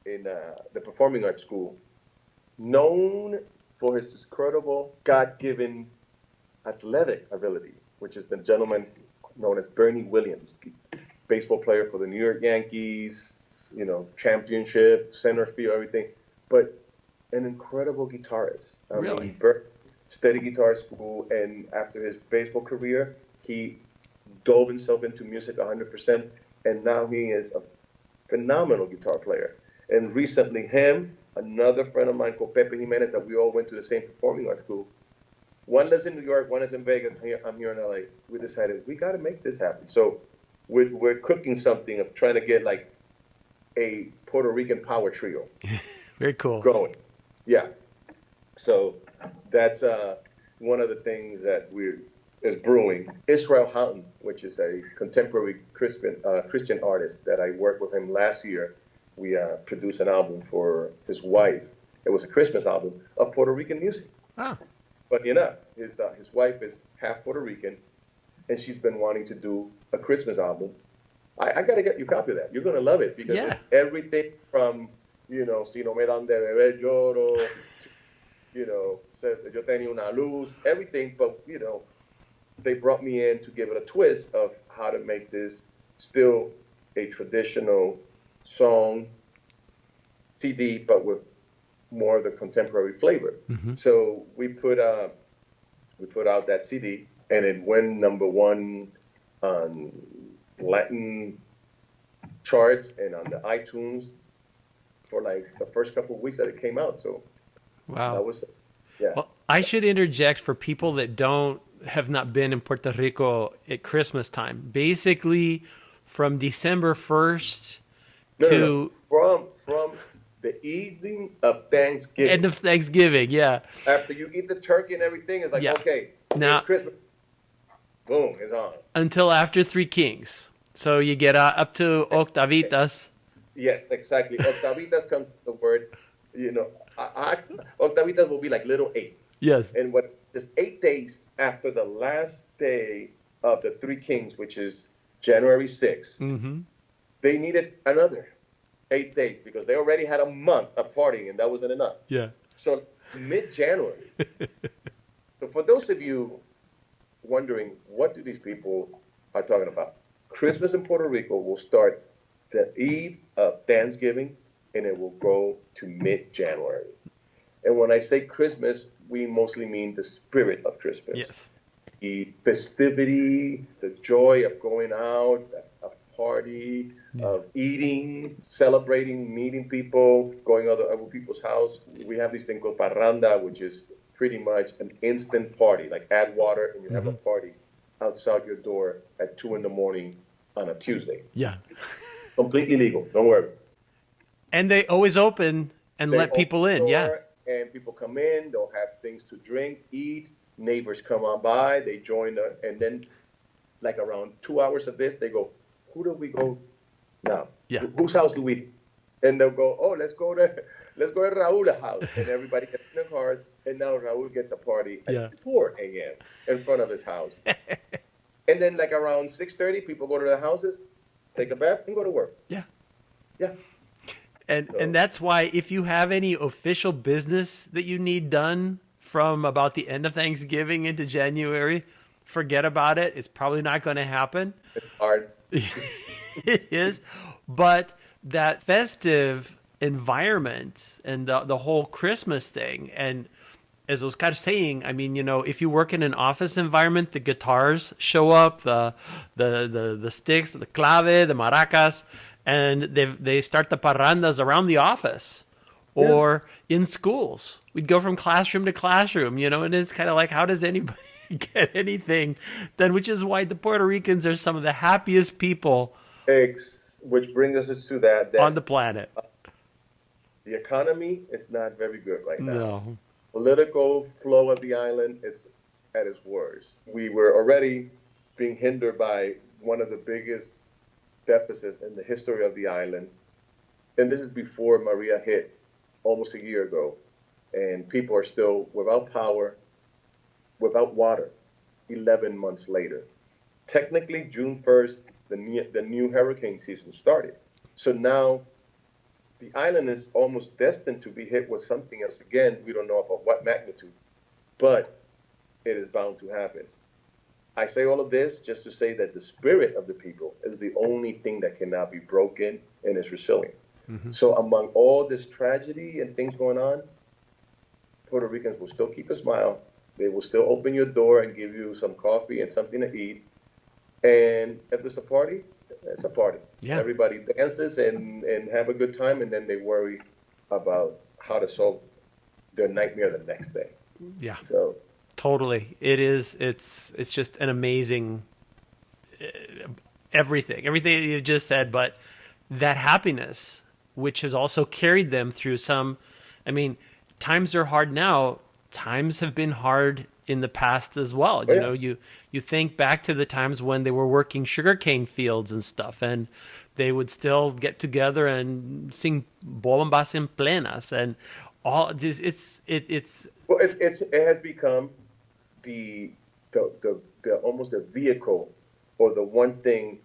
in the Performing Arts School, known for his incredible God-given athletic ability, which is the gentleman known as Bernie Williams, baseball player for the New York Yankees, championship, center field, everything, but an incredible guitarist. Really? He studied guitar school, and after his baseball career, he dove himself into music 100%, and now he is a phenomenal guitar player. And recently, another friend of mine called Pepe Jimenez, that we all went to the same Performing Arts School. One lives in New York, one is in Vegas. I'm here in LA. We decided we got to make this happen. So we're cooking something of trying to get a Puerto Rican power trio. Very cool. Going. Yeah. So that's one of the things that we're is brewing. Israel Houghton, which is a contemporary Christian artist that I worked with him last year. We produced an album for his wife. It was a Christmas album of Puerto Rican music. Oh. But you know, his wife is half Puerto Rican, and she's been wanting to do a Christmas album. I got to get you a copy of that. You're going to love it because it's everything from, you know, Si no me dan de beber lloro, to, you know, Yo tenía una luz, everything. But, you know, they brought me in to give it a twist of how to make this still a traditional song CD, but with more of the contemporary flavor. Mm-hmm. So we put out that CD, and it went #1 on Latin charts and on the iTunes for like the first couple of weeks that it came out. So wow, that was Well, I should interject for people that have not been in Puerto Rico at Christmas time. Basically, from December 1st from the evening of Thanksgiving. End of Thanksgiving, yeah. After you eat the turkey and everything, it's like, okay, now, it's Christmas. Boom, it's on. Until after Three Kings. So you get up to Octavitas. Yes, exactly. Octavitas comes the word, you know, Octavitas will be like little 8. Yes. And just 8 days after the last day of the Three Kings, which is January 6th, mm-hmm. they needed another 8 days because they already had a month of partying and that wasn't enough. Yeah. So mid-January. So for those of you wondering, what do these people are talking about? Christmas in Puerto Rico will start the eve of Thanksgiving and it will go to mid-January. And when I say Christmas, we mostly mean the spirit of Christmas. Yes. The festivity, the joy of going out, of party, of eating, celebrating, meeting people, going to other people's house. We have this thing called parranda, which is pretty much an instant party. Like add water and you have a party outside your door at 2 a.m. on a Tuesday. Yeah. Completely legal. Don't worry. And they always open and let people in. Yeah. And people come in. They'll have things to drink, eat. Neighbors come on by. They join. And then like around 2 hours of this, they go, who do we go now? Yeah. Whose house do we? And they'll go, oh, let's go to Raul's house. And everybody gets in the cars. And now Raul gets a party at 4 a.m. in front of his house. And then like around 6:30, people go to their houses, take a bath, and go to work. Yeah. Yeah. And that's why if you have any official business that you need done from about the end of Thanksgiving into January, forget about it. It's probably not going to happen. It's hard. It is. But that festive environment and the whole Christmas thing, and as I was kind of saying, I mean, you know, if you work in an office environment, the guitars show up, the sticks, the clave, the maracas, and they start the parrandas around the office or in schools. We'd go from classroom to classroom, you know, and it's kind of like, how does anybody get anything done? Which is why the Puerto Ricans are some of the happiest people. Which brings us to that on the planet. The economy is not very good right now. No. Political flow of the island, it's at its worst. We were already being hindered by one of the biggest deficits in the history of the island. And this is before Maria hit almost a year ago. And people are still without power, without water, 11 months later. Technically, June 1st, the new hurricane season started. So now the island is almost destined to be hit with something else. Again, we don't know about what magnitude, but it is bound to happen. I say all of this just to say that the spirit of the people is the only thing that cannot be broken and is resilient. Mm-hmm. So among all this tragedy and things going on, Puerto Ricans will still keep a smile. They will still open your door and give you some coffee and something to eat. And if there's a party, it's a party. Yeah. Everybody dances and have a good time, and then they worry about how to solve their nightmare the next day. Yeah. So totally. It is. It's just an amazing everything you just said, but that happiness, which has also carried them through some. I mean, times are hard now. times have been hard in the past as well. Oh, You yeah. know, you think back to the times when they were working sugarcane fields and stuff, and they would still get together and sing bombas en plenas and all this. It's Well, it has become the almost a vehicle or the one thing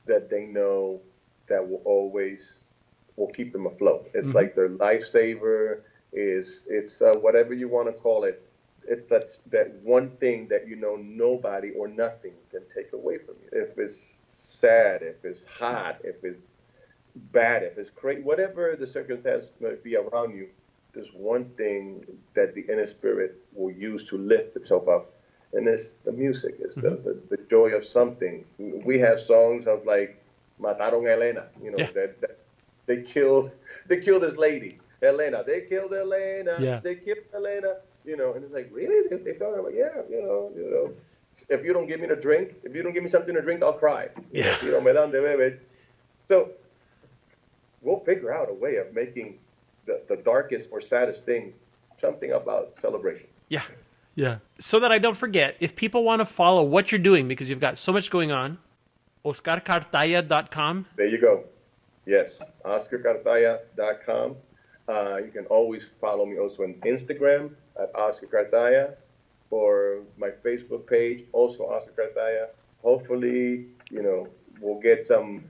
that they know that will keep them afloat. It's like their lifesaver. It's whatever you want to call it. It's that one thing that nobody or nothing can take away from you. If it's sad, if it's hot, if it's bad, if it's crazy, whatever the circumstance might be around you, there's one thing that the inner spirit will use to lift itself up, and it's the music. It's the joy of something. We have songs of like "Mataron a Elena," that they killed this lady, Elena. They killed Elena. Yeah. They killed Elena. And it's like, really? They thought about, yeah, if you don't give me if you don't give me something to drink, I'll cry. Yeah. Me dan de beber. So we'll figure out a way of making the darkest or saddest thing something about celebration. Yeah. Yeah. So that I don't forget, if people want to follow what you're doing, because you've got so much going on, OskarCartaya.com. There you go. Yes, OskarCartaya.com. You can always follow me also on Instagram at Oskar Cartaya, or my Facebook page, also Oskar Cartaya. Hopefully, we'll get some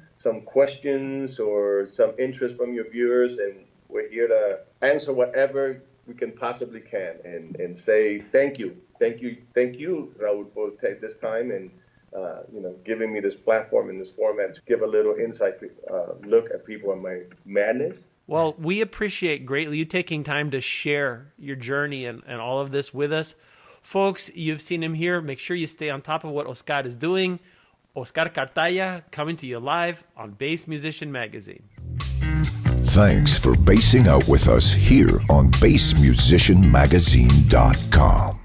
questions or some interest from your viewers, and we're here to answer whatever we can possibly can, and say thank you, Raul, for taking this time and giving me this platform and this format to give a little insight look at people and my madness. Well, we appreciate greatly you taking time to share your journey and all of this with us. Folks, you've seen him here. Make sure you stay on top of what Oskar is doing. Oskar Cartaya coming to you live on Bass Musician Magazine. Thanks for bassing out with us here on BassMusicianMagazine.com.